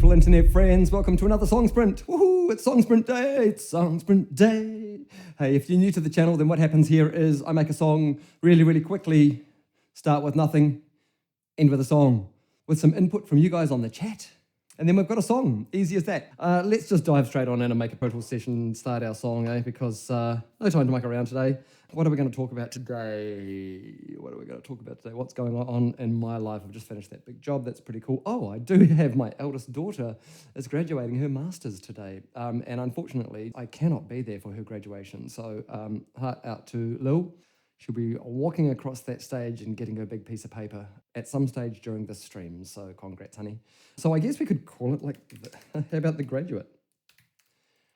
beautiful internet friends. Welcome to another Song Sprint. Woohoo, it's Song Sprint Day. It's Song Sprint Day. Hey, if you're new to the channel, then what happens here is I make a song really, really quickly, start with nothing, end with a song, with some input from you guys on the chat. And then we've got a song, easy as that. Let's just dive straight on in and make a total session and start our song, because no time to muck around today. What are we going to talk about today? What's going on in my life? I've just finished that big job. That's pretty cool. Oh, I do have my eldest daughter is graduating her master's today. And unfortunately, I cannot be there for her graduation. So heart out to Lil. She'll be walking across that stage and getting her big piece of paper at some stage during this stream. So congrats, honey. So I guess we could call it how about The Graduate?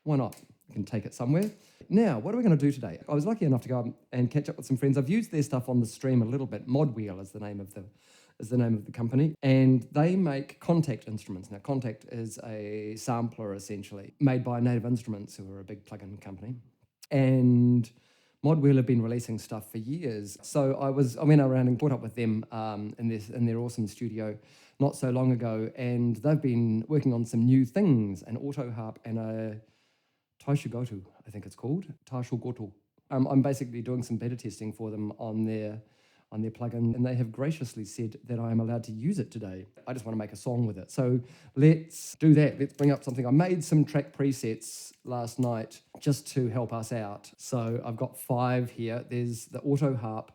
Why not? We can take it somewhere. Now, what are we going to do today? I was lucky enough to go and catch up with some friends. I've used their stuff on the stream a little bit. ModWheel is the name of the company, and they make Kontakt instruments. Now, Kontakt is a sampler essentially made by Native Instruments, who are a big plug-in company, and ModWheel have been releasing stuff for years. So I went around and caught up with them in their awesome studio not so long ago, and they've been working on some new things, an Autoharp and a Taishugoto, I think it's called, Taishugoto. I'm basically doing some beta testing for them on their plugin, and they have graciously said that I am allowed to use it today. I just want to make a song with it. So let's do that. Let's bring up something. I made some track presets last night just to help us out. So I've got 5 here. There's the Autoharp,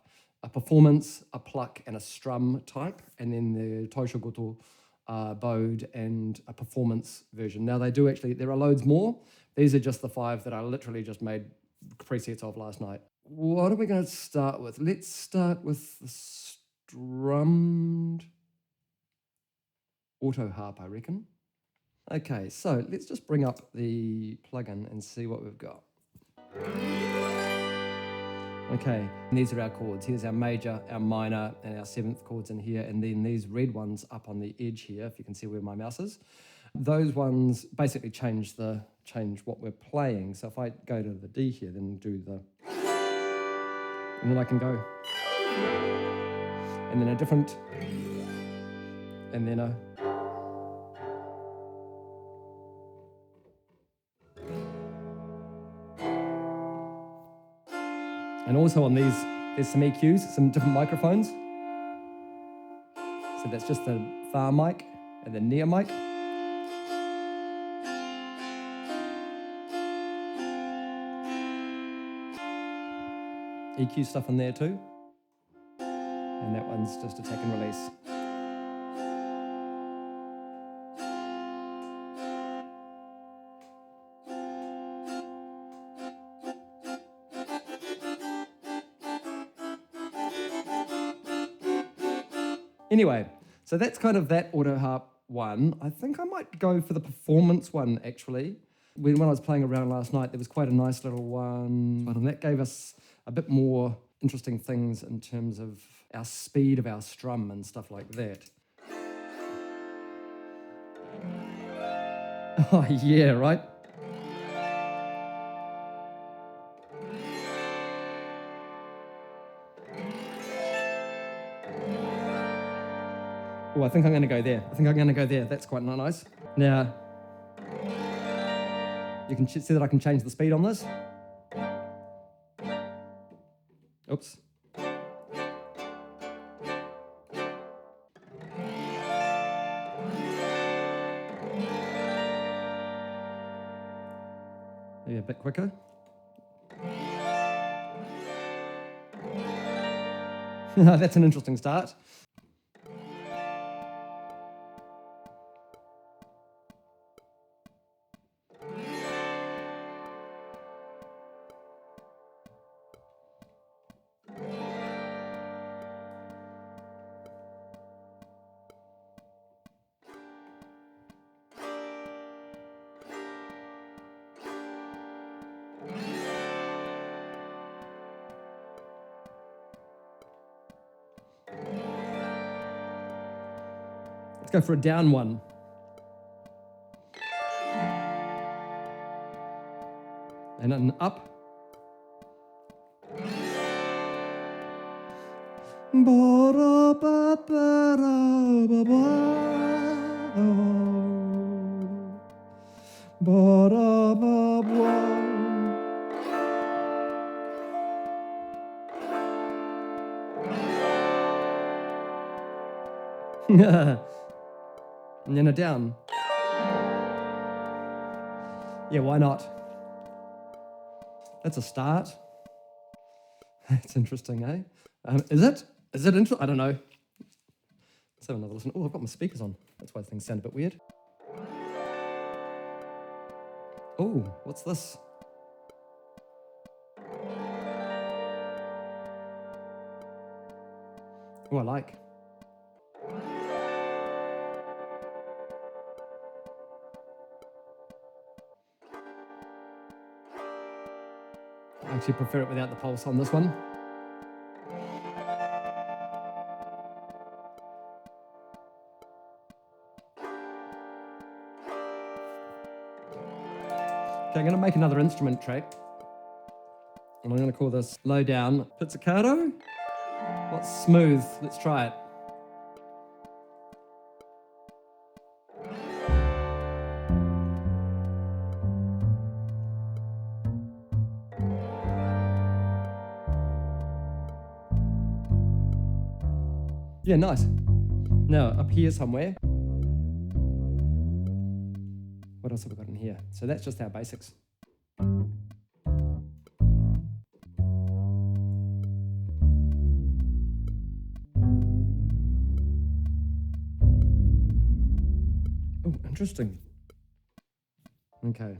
a performance, a pluck, and a strum type, and then the Taishugoto bowed and a performance version. Now there are loads more. These are just the 5 that I literally just made presets of last night. What are we going to start with? Let's start with the strummed Autoharp, I reckon. Okay, so let's just bring up the plugin and see what we've got. Okay, and these are our chords. Here's our major, our minor, and our 7th chords in here, and then these red ones up on the edge here, if you can see where my mouse is. Those ones basically change what we're playing. So if I go to the D here, then do the... And then I can go, and then a different, and then a, and also on these, there's some EQs, some different microphones. So that's just the far mic and the near mic. EQ stuff in there too. And that one's just attack and release. Anyway, so that's kind of that Autoharp one. I think I might go for the performance one actually. When I was playing around last night, there was quite a nice little one, and that gave us a bit more interesting things in terms of our speed of our strum and stuff like that. Oh yeah, right? Oh, I think I'm going to go there. That's quite nice. Now, you can see that I can change the speed on this. Oops. Maybe a bit quicker. That's an interesting start. Let's go for a down one. And an up. And then a down. Yeah, why not? That's a start. That's interesting, eh? Is it? Is it interesting? I don't know. Let's have another listen. Oh, I've got my speakers on. That's why things sound a bit weird. Oh, what's this? Oh, I like. I actually prefer it without the pulse on this one. Okay, I'm going to make another instrument track. And I'm going to call this Lowdown. Pizzicato? What's smooth? Let's try it. Yeah, nice. Now, up here somewhere. What else have we got in here? So that's just our basics. Oh, interesting. Okay.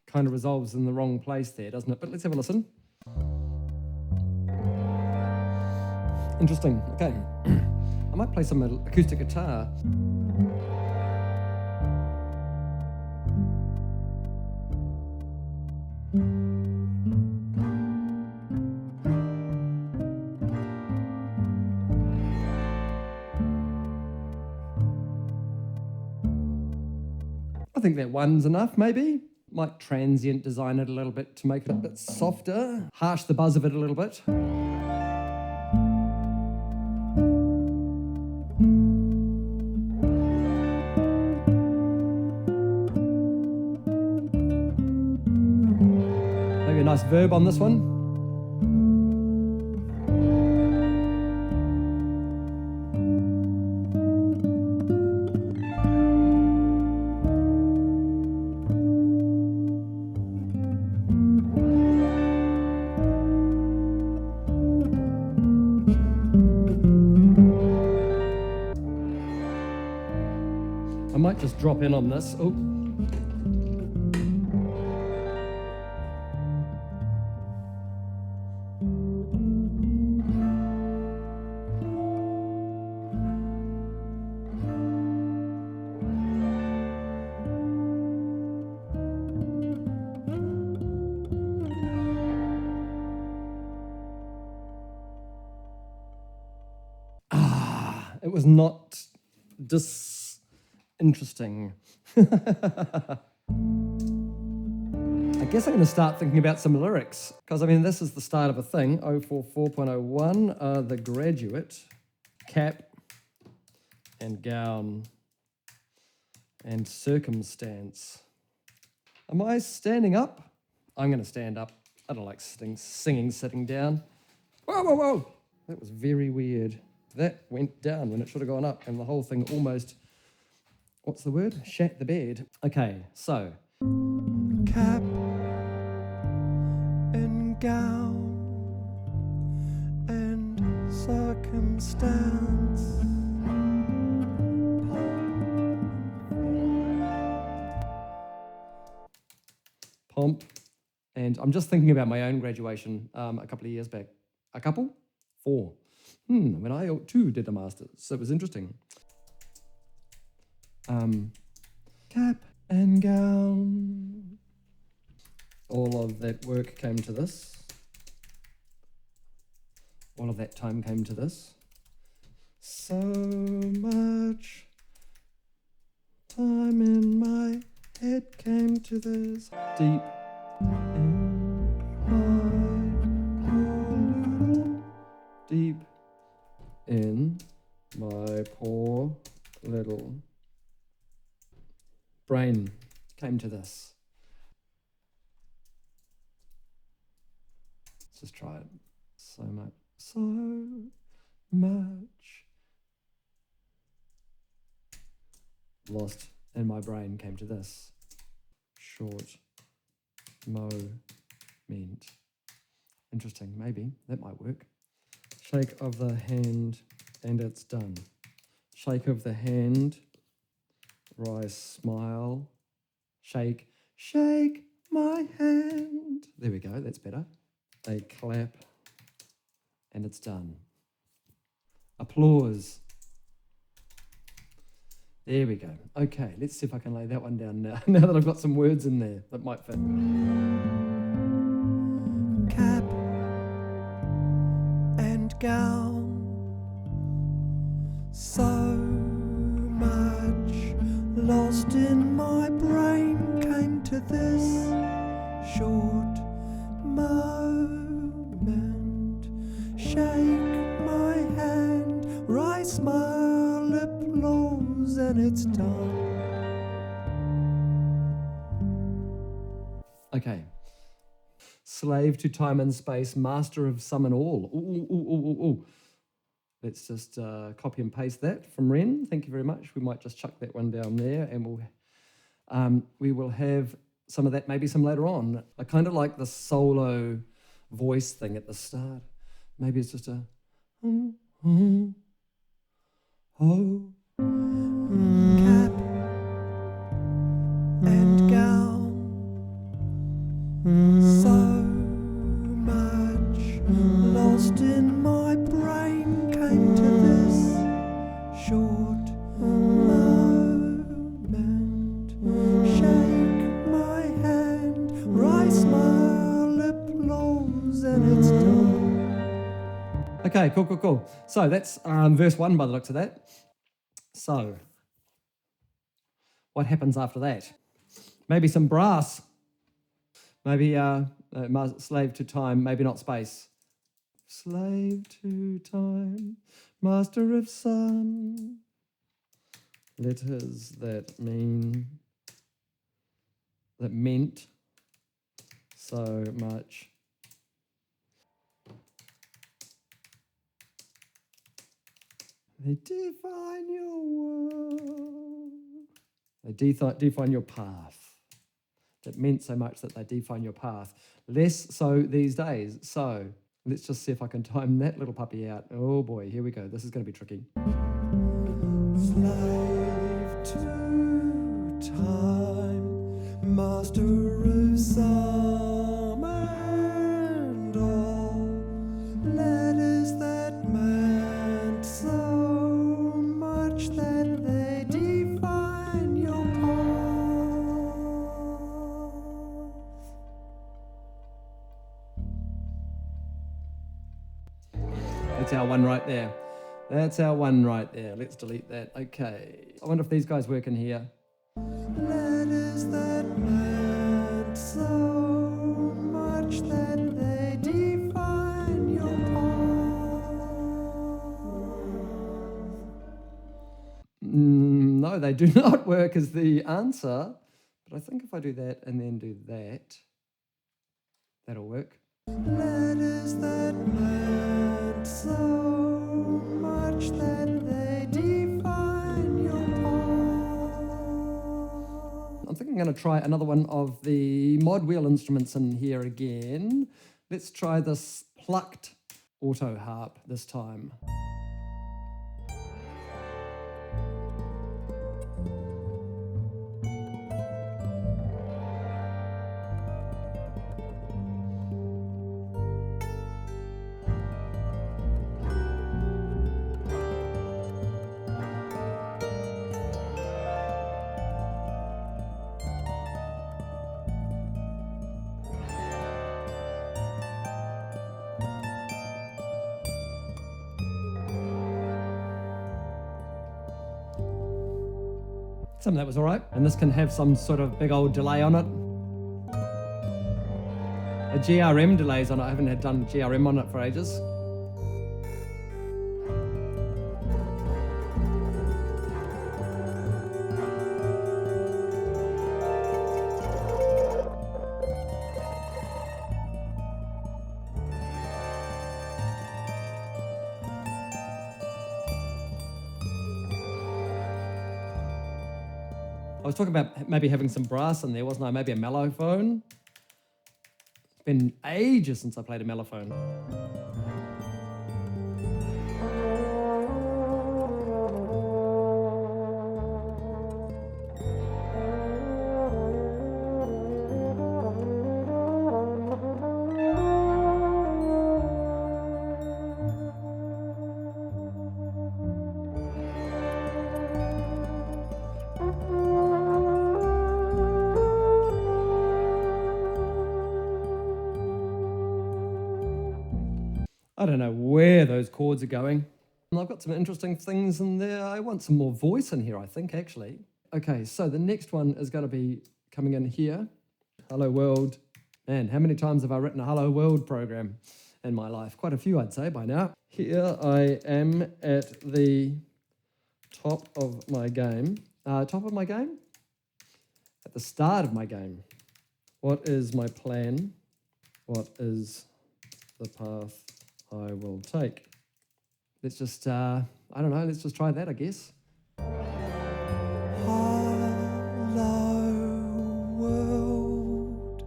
Kind of resolves in the wrong place there, doesn't it? But let's have a listen. Interesting. Okay. I might play some acoustic guitar. I think that one's enough, maybe. Might transient design it a little bit to make it a bit softer. Harsh the buzz of it a little bit. Maybe a nice verb on this one. I might just drop in on this. Oh. It was not disinteresting. I guess I'm going to start thinking about some lyrics, because I mean this is the start of a thing. 044.01, the graduate, cap and gown and circumstance. Am I standing up? I'm going to stand up. I don't like singing sitting down. Whoa, whoa, whoa! That was very weird. That went down when it should have gone up, and the whole thing almost, what's the word? Shat the bed. Okay, so. Cap and gown and circumstance. Pomp and And I'm just thinking about my own graduation a couple of years back. A couple? 4. When I too did a master's, so it was interesting. Cap and gown. All of that work came to this. All of that time came to this. So much time in my head came to this. Deep in my deep in my poor little brain came to this. Let's just try it. So much lost in my brain came to this. Short moment. Interesting, maybe that might work. Shake of the hand and it's done. Shake of the hand, rise, smile, shake, shake my hand. There we go, that's better. A clap and it's done. Applause. There we go. Okay, let's see if I can lay that one down now, now that I've got some words in there that might fit. Cap and gown. So much lost in my brain came to this short moment. Shake my hand, rise, smile, applause, and it's done. Okay. Slave to time and space, master of some and all. Ooh. Let's just copy and paste that from Ren. Thank you very much. We might just chuck that one down there, and we will have some of that, maybe some later on. I kind of like the solo voice thing at the start. Maybe it's just a cap and gown. So much lost in my brain came to this short moment. Shake my hand, rise, smile, applause, and it's done. Okay, cool. So that's verse 1 by the looks of that. So, what happens after that? Maybe some brass. Maybe slave to time, maybe not space. Slave to time, master of some. Letters that meant so much. They define your world. They define your path. That meant so much that they define your path. Less so these days. So let's just see if I can time that little puppy out. Oh boy, here we go. This is going to be tricky. Slave to time, master of some and all, letters that meant so much that they define your path. That's our one right there. That's our one right there. Let's delete that. Okay. I wonder if these guys work in here. Letters that meant so much that they define your path. No, they do not work as the answer. But I think if I do that and then do that, that'll work. Letters that meant so much that they define your path. I'm thinking I'm going to try another one of the ModWheel instruments in here again. Let's try this plucked Autoharp this time. Some of that was all right. And this can have some sort of big old delay on it. A GRM delays on it. I haven't had done GRM on it for ages. I was talking about maybe having some brass in there, wasn't I? Maybe a Melophone. It's been ages since I played a Melophone. I don't know where those chords are going. And I've got some interesting things in there. I want some more voice in here, I think, actually. Okay, so the next one is going to be coming in here. Hello World. Man, how many times have I written a Hello World program in my life? Quite a few, I'd say, by now. Here I am at the top of my game. Top of my game? At the start of my game. What is my plan? What is the path I will take? Let's just, I don't know, let's just try that, I guess. Hello world,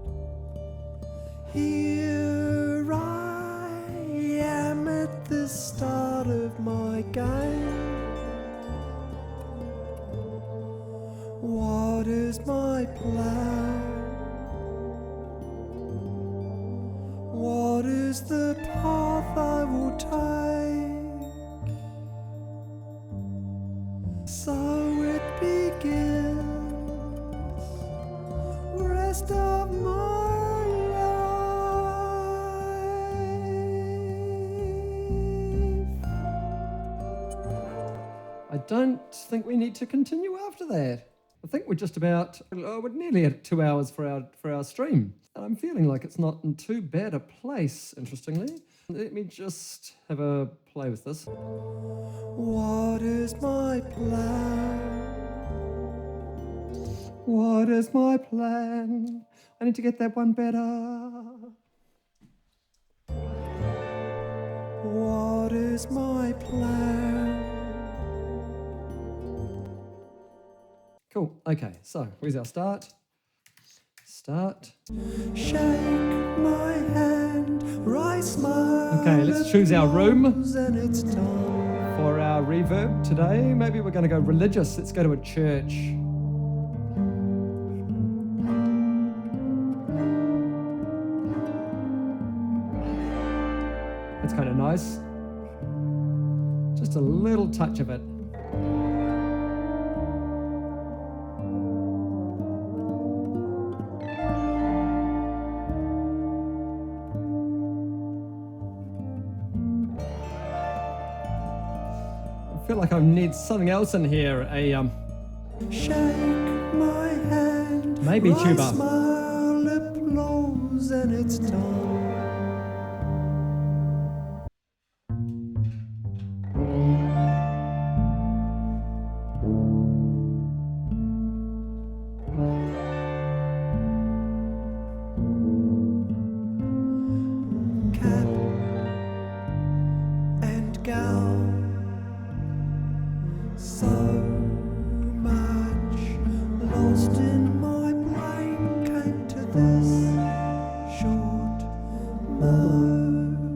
here I am at the start of my game. What is my plan? What is the path I will take? So it begins, rest of my life. I don't think we need to continue after that. I think we're just about, we're nearly at 2 hours for our stream. And I'm feeling like it's not in too bad a place, interestingly. Let me just have a play with this. What is my plan? What is my plan? I need to get that one better. What is my plan? Cool, okay, so where's our start? Start. Shake my hand, rise my. Okay, let's choose our room for our reverb today. Maybe we're going to go religious. Let's go to a church. That's kind of nice. Just a little touch of it. I feel like I need something else in here. Shake my hand, maybe tuba. Smile, applause, and it's done. Cap and gown. So much lost in my brain came to this short moment.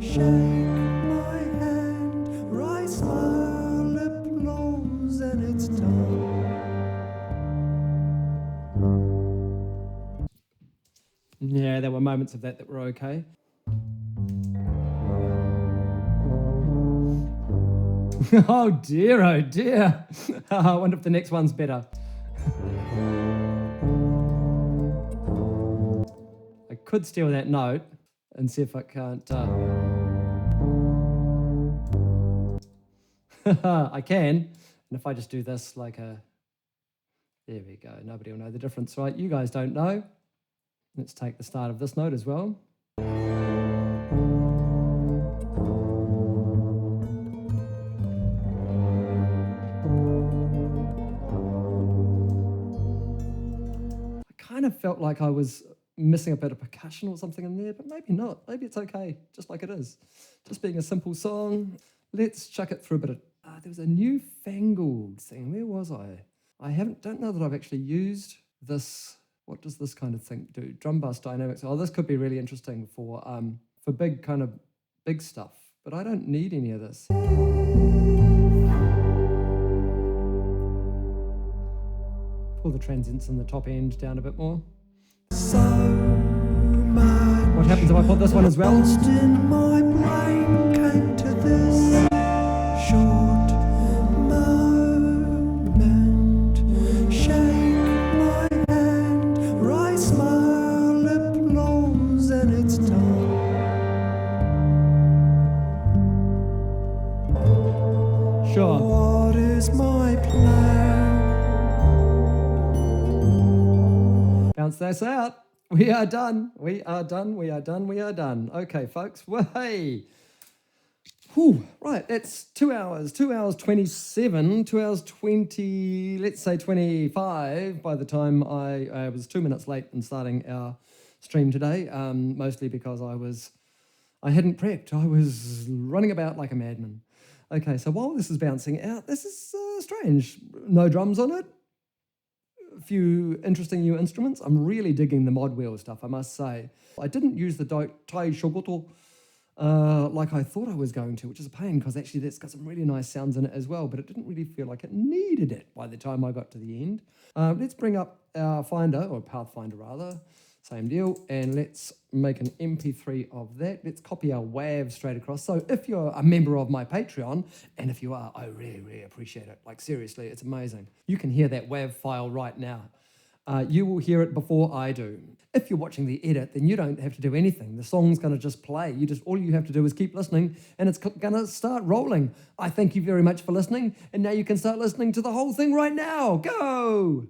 Shake my hand, rise, smile, applause, and it's done. Yeah, there were moments of that were okay. Oh dear, oh dear. I wonder if the next one's better. I could steal that note and see if I can't. I can. And if I just do this like a, there we go, nobody will know the difference, right? You guys don't know. Let's take the start of this note as well. I kind of felt like I was missing a bit of percussion or something in there, but maybe not. Maybe it's okay, just like it is. Just being a simple song. Let's chuck it through a bit of, there was a newfangled thing. Where was I? I don't know that I've actually used this. What does this kind of thing do? Drum bus dynamics. Oh, this could be really interesting for big stuff, but I don't need any of this. Pull the transients in the top end down a bit more. So much what happens if I put this one as well? lost in my brain came to this short moment. Shake my hand, wry smile, applause, and it's done. Sure. What is my plan? Bounce this out. We are done. We are done. We are done. We are done. Okay, folks. Hey. Whew. Right, that's 2 hours. 2 hours 27. 2 hours 20. Let's say 25. By the time I was 2 minutes late in starting our stream today, mostly because I hadn't prepped. I was running about like a madman. Okay, so while this is bouncing out, this is strange. No drums on it. A few interesting new instruments. I'm really digging the ModWheel stuff, I must say. I didn't use the Tai Shogoto like I thought I was going to, which is a pain because actually that's got some really nice sounds in it as well, but it didn't really feel like it needed it by the time I got to the end. Let's bring up our Finder, or Pathfinder rather, same deal, and let's make an MP3 of that. Let's copy our WAV straight across. So if you're a member of my Patreon, and if you are, I really, really appreciate it. Like seriously, it's amazing. You can hear that WAV file right now. You will hear it before I do. If you're watching the edit, then you don't have to do anything. The song's gonna just play. All you have to do is keep listening, and it's gonna start rolling. I thank you very much for listening, and now you can start listening to the whole thing right now. Go!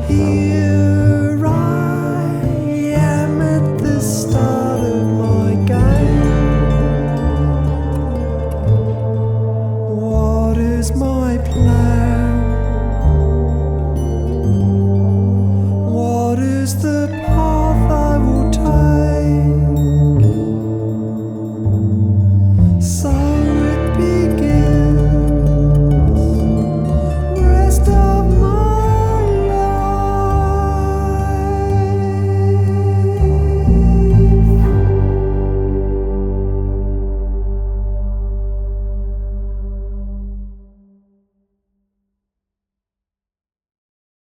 Here